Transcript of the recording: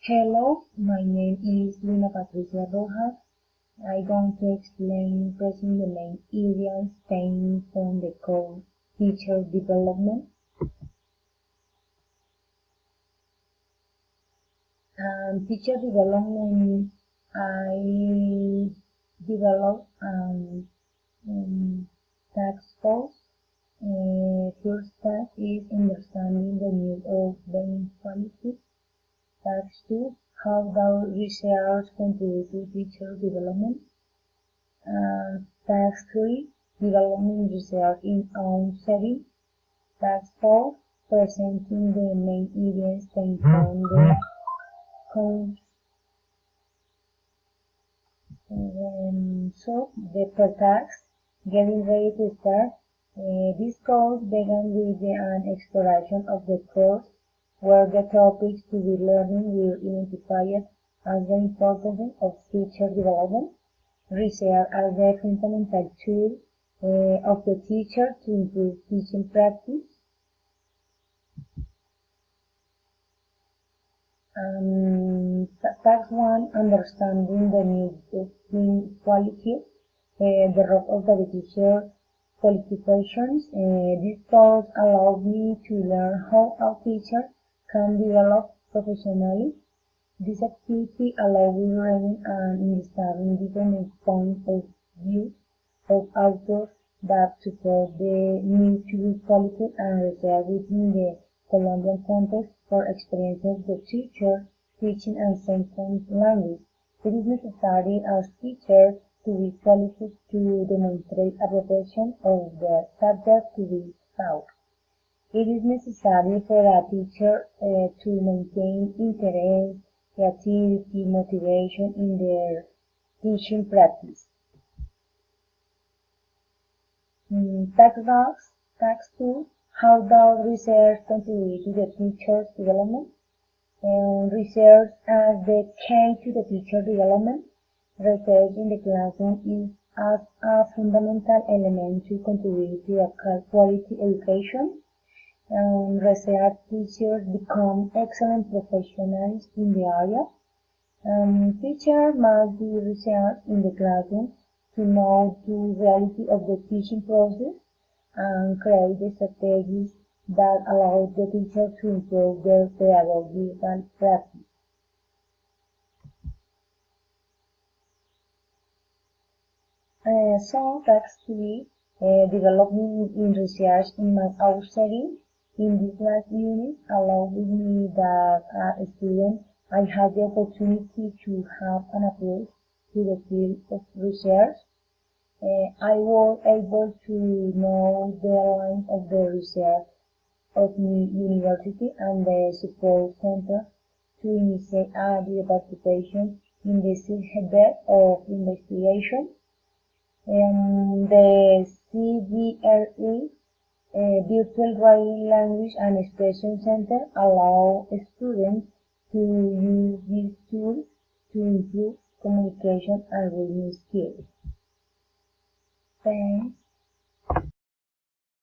Hello, my name is Lina Patricia Rojas. I'm going to explain present the main areas stemming from the course teacher development. Teacher development, I developed task force. First task is understanding the need of learning quality. Task 2, how does research contribute to teacher development? Task 3, developing research in own setting. Task 4, presenting the main events and from the course. So, the per task, getting ready to start. This course began with an exploration of the course, where the topics to be learning were identified as the importance of teacher development, research as the fundamental tool of the teacher to improve teaching practice. Task 1, understanding the need of team quality, the role of the teacher qualifications. This course allowed me to learn how a teacher can develop professionally. This activity allowed me learning and understanding different points of view of authors that support the need to be qualified and research within the Colombian context for experiences the teacher teaching and second language. It is necessary as teacher to be qualified to demonstrate appropriation of the subject to be taught. It is necessary for a teacher to maintain interest, creativity, motivation in their teaching practice. Task 2, how does research contribute to the teacher's development? Research as the key to the teacher development. Research in the classroom is as a fundamental element to contribute to a quality education. Research teachers become excellent professionals in the area. Teachers must do research in the classroom to know the reality of the teaching process and create the strategies that allow the teacher to improve their pedagogical practice. Task 3, development in research in my own setting. In this last unit, allowed me that as a student, I had the opportunity to have an approach to the field of research. I was able to know the line of the research of my university and the support center to initiate the participation in the seedbed of investigation. The CVRE Virtual Writing Language and Expression Center allow students to use these tools to improve communication and reading skills. Thanks.